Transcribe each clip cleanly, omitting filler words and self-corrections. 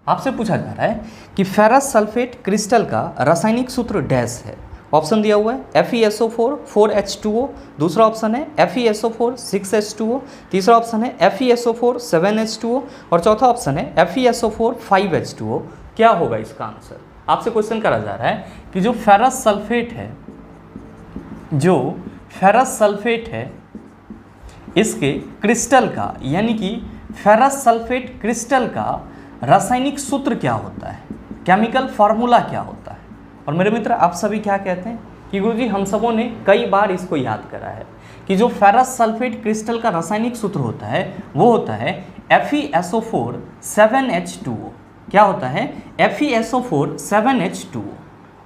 आपसे पूछा जा रहा है कि फेरस सल्फेट क्रिस्टल का रासायनिक सूत्र डैश है। ऑप्शन दिया हुआ है FeSO4 4H2O, दूसरा ऑप्शन है FeSO4 6H2O, तीसरा ऑप्शन है FeSO4 7H2O और चौथा ऑप्शन है FeSO4 5H2O। क्या होगा इसका आंसर? आपसे क्वेश्चन करा जा रहा है कि जो फेरस सल्फेट है इसके क्रिस्टल का यानी कि फेरस सल्फेट क्रिस्टल का रासायनिक सूत्र क्या होता है, केमिकल फार्मूला क्या होता है। और मेरे मित्र आप सभी क्या कहते हैं कि गुरुजी हम सबों ने कई बार इसको याद करा है कि जो फेरस सल्फेट क्रिस्टल का रासायनिक सूत्र होता है वो होता है FeSO4 7H2O। क्या होता है? FeSO4 7H2O।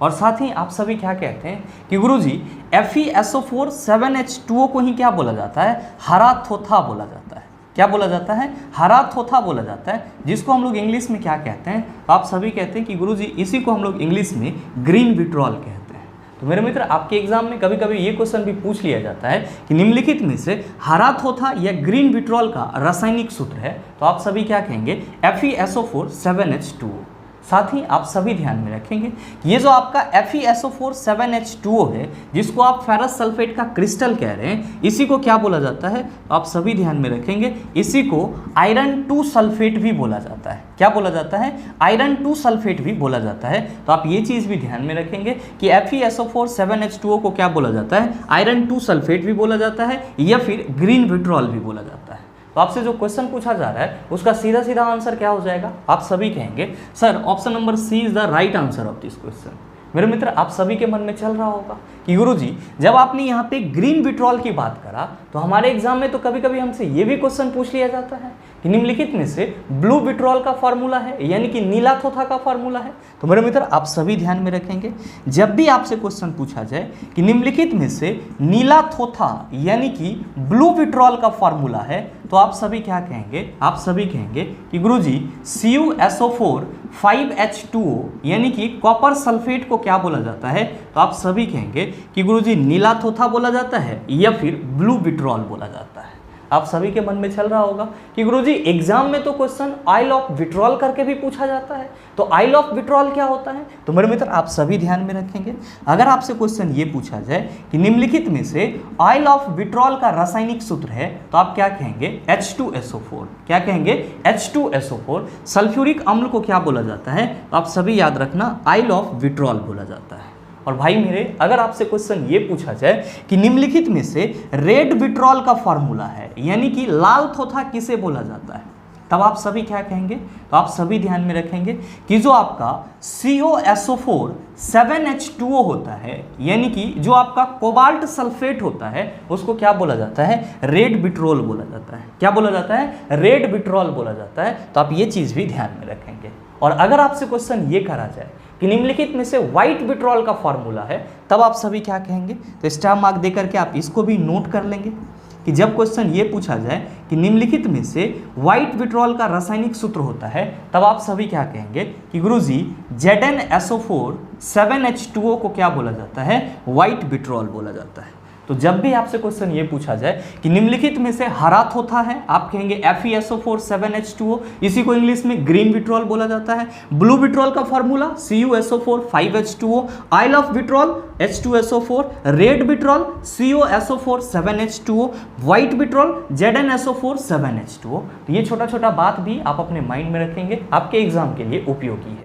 और साथ ही आप सभी क्या कहते हैं कि गुरुजी FeSO4 7H2O को ही क्या बोला जाता है? हरा थोथा बोला जाता है। क्या बोला जाता है? हरा थोथा बोला जाता है, जिसको हम लोग इंग्लिश में क्या कहते हैं? आप सभी कहते हैं कि गुरुजी इसी को हम लोग इंग्लिश में ग्रीन विट्रॉल कहते हैं। तो मेरे मित्र आपके एग्जाम में कभी कभी ये क्वेश्चन भी पूछ लिया जाता है कि निम्नलिखित में से हरा थोथा या ग्रीन विट्रॉल का रासायनिक सूत्र है, तो आप सभी क्या कहेंगे? FeSO4 7H2O। साथ ही आप सभी ध्यान में रखेंगे कि ये जो आपका FeSO4 7H2O है, जिसको आप फेरस सल्फेट का क्रिस्टल कह रहे हैं, इसी को क्या बोला जाता है? आप सभी ध्यान में रखेंगे, इसी को आयरन 2 सल्फेट भी बोला जाता है। क्या बोला जाता है? आयरन 2 सल्फेट भी बोला जाता है। तो आप ये चीज़ भी ध्यान में रखेंगे कि FeSO4 7H2O को क्या बोला जाता है? आयरन 2 सल्फेट भी बोला जाता है या फिर ग्रीन विट्रॉल भी बोला जाता है। तो आपसे जो क्वेश्चन पूछा जा रहा है उसका सीधा सीधा आंसर क्या हो जाएगा? आप सभी कहेंगे sir option number C is the right answer of this question. मेरे मित्र आप सभी के मन में चल रहा होगा कि गुरुजी जब आपने यहाँ पे ग्रीन विट्रॉल की बात करा तो हमारे एग्जाम में तो कभी कभी हमसे ये भी क्वेश्चन पूछ लिया जाता है कि निम्नलिखित में से ब्लू विट्रॉल का फार्मूला है यानी कि नीला थोथा का फार्मूला है। तो मेरे मित्र आप सभी ध्यान में रखेंगे, जब भी आपसे क्वेश्चन पूछा जाए कि निम्नलिखित में से नीला थोथा यानी कि ब्लू विट्रॉल का फार्मूला है, तो आप सभी क्या कहेंगे? आप सभी कहेंगे कि गुरुजी CuSO4 5H2O यानी कि कॉपर सल्फेट को क्या बोला जाता है? तो आप सभी कहेंगे कि गुरुजी नीला थोथा बोला जाता है या फिर ब्लू विट्रॉल बोला जाता है। आप सभी के मन में चल रहा होगा कि गुरुजी एग्जाम में तो क्वेश्चन आइल ऑफ विट्रॉल करके भी पूछा जाता है, तो आइल ऑफ विट्रॉल क्या होता है? तो मेरे मित्र आप सभी ध्यान में रखेंगे, अगर आपसे क्वेश्चन ये पूछा जाए कि निम्नलिखित में से आइल ऑफ विट्रॉल का रासायनिक सूत्र है, तो आप क्या कहेंगे? H2SO4। क्या कहेंगे? H2SO4। सल्फ्यूरिक अम्ल को क्या बोला जाता है? तो आप सभी याद रखना आइल ऑफ विट्रॉल बोला जाता है। और भाई मेरे अगर आपसे क्वेश्चन ये पूछा जाए कि निम्नलिखित में से रेड विट्रॉल का फॉर्मूला है यानी कि लाल थोथा किसे बोला जाता है, तब आप सभी क्या कहेंगे? तो आप सभी ध्यान में रखेंगे कि जो आपका CuSO4 7H2O होता है यानी कि जो आपका कोबाल्ट सल्फेट होता है उसको क्या बोला जाता है? रेड विट्रॉल बोला जाता है। क्या बोला जाता है? रेड विट्रॉल बोला जाता है। तो आप ये चीज़ भी ध्यान में रखेंगे। और अगर आपसे क्वेश्चन ये करा जाए कि निम्नलिखित में से व्हाइट विट्रॉल का फॉर्मूला है, तब आप सभी क्या कहेंगे? तो स्टार मार्क दे करके आप इसको भी नोट कर लेंगे कि जब क्वेश्चन ये पूछा जाए कि निम्नलिखित में से व्हाइट विट्रॉल का रासायनिक सूत्र होता है, तब आप सभी क्या कहेंगे कि गुरुजी ZnSO4 7H2O को क्या बोला जाता है? व्हाइट विट्रॉल बोला जाता है। तो जब भी आपसे क्वेश्चन ये पूछा जाए कि निम्नलिखित में से हरा थोथा है, आप कहेंगे FeSO4 7H2O, इसी को इंग्लिश में ग्रीन विट्रॉल बोला जाता है। ब्लू विट्रॉल का formula CuSO4 5H2O, oil of vitriol H2SO4, red vitriol CuSO4 7H2O, white vitriol ZnSO4 7H2O। तो ये छोटा छोटा बात भी आप अपने माइंड में रखेंगे, आपके एग्जाम के लिए उपयोगी है।